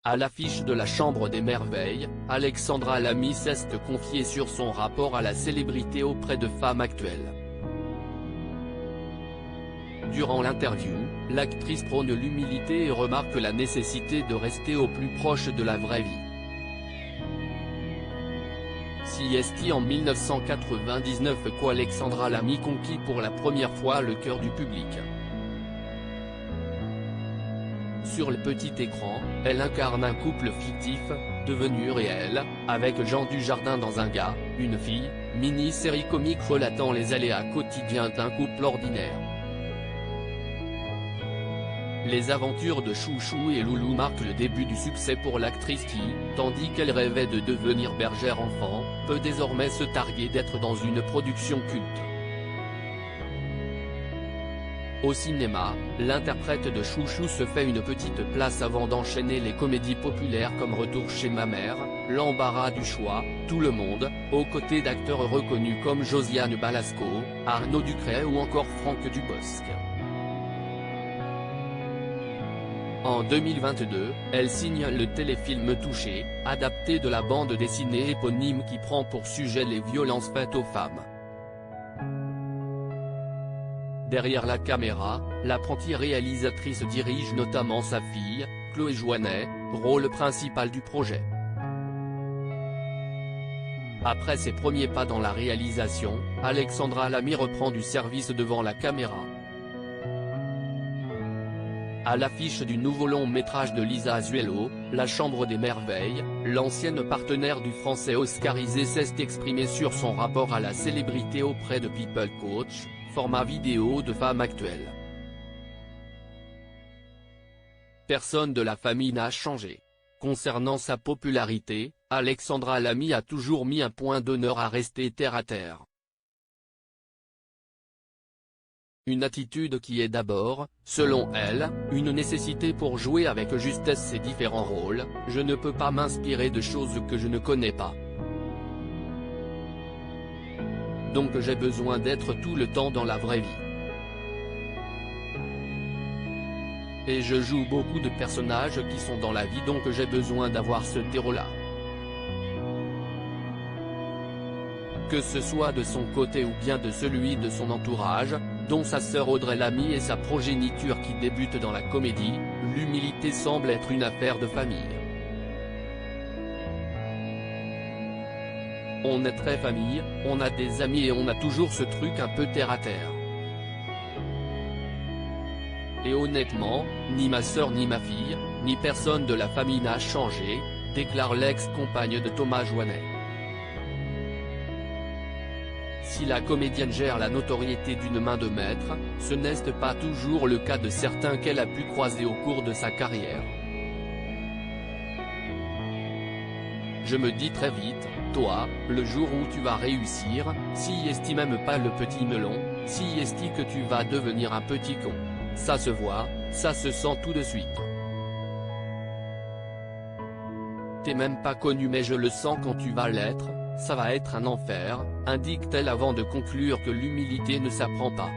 À l'affiche de la Chambre des Merveilles, Alexandra Lamy s'est confiée sur son rapport à la célébrité auprès de femmes actuelles. Durant l'interview, l'actrice prône l'humilité et remarque la nécessité de rester au plus proche de la vraie vie. CST en 1999 qu'Alexandra Lamy conquit pour la première fois le cœur du public. Sur le petit écran, elle incarne un couple fictif, devenu réel, avec Jean Dujardin dans Un gars, une fille, mini-série comique relatant les aléas quotidiens d'un couple ordinaire. Les aventures de Chouchou et Loulou marquent le début du succès pour l'actrice qui, tandis qu'elle rêvait de devenir bergère enfant, peut désormais se targuer d'être dans une production culte. Au cinéma, l'interprète de Chouchou se fait une petite place avant d'enchaîner les comédies populaires comme Retour chez ma mère, L'embarras du choix, Tout le monde, aux côtés d'acteurs reconnus comme Josiane Balasco, Arnaud Ducret ou encore Franck Dubosc. En 2022, elle signe le téléfilm Touché, adapté de la bande dessinée éponyme qui prend pour sujet les violences faites aux femmes. Derrière la caméra, l'apprentie réalisatrice dirige notamment sa fille, Chloé Joannet, rôle principal du projet. Après ses premiers pas dans la réalisation, Alexandra Lamy reprend du service devant la caméra. À l'affiche du nouveau long-métrage de Lisa Azuelo, La Chambre des Merveilles, l'ancienne partenaire du français oscarisé s'est exprimée sur son rapport à la célébrité auprès de People Coach, format vidéo de femmes actuelles. Personne de la famille n'a changé. Concernant sa popularité, Alexandra Lamy a toujours mis un point d'honneur à rester terre-à-terre. Une attitude qui est d'abord, selon elle, une nécessité pour jouer avec justesse ses différents rôles. Je ne peux pas m'inspirer de choses que je ne connais pas. Donc j'ai besoin d'être tout le temps dans la vraie vie. Et je joue beaucoup de personnages qui sont dans la vie, donc j'ai besoin d'avoir ce terreau-là. Que ce soit de son côté ou bien de celui de son entourage, dont sa sœur Audrey Lamy et sa progéniture qui débute dans la comédie, l'humilité semble être une affaire de famille. On est très famille, on a des amis et on a toujours ce truc un peu terre-à-terre. Et honnêtement, ni ma sœur ni ma fille, ni personne de la famille n'a changé, déclare l'ex-compagne de Thomas Joannet. Si la comédienne gère la notoriété d'une main de maître, ce n'est pas toujours le cas de certains qu'elle a pu croiser au cours de sa carrière. Je me dis très vite, toi, le jour où tu vas réussir, si esti même pas le petit melon, si esti que tu vas devenir un petit con. Ça se voit, ça se sent tout de suite. T'es même pas connu mais je le sens quand tu vas l'être. Ça va être un enfer, indique-t-elle avant de conclure que l'humilité ne s'apprend pas.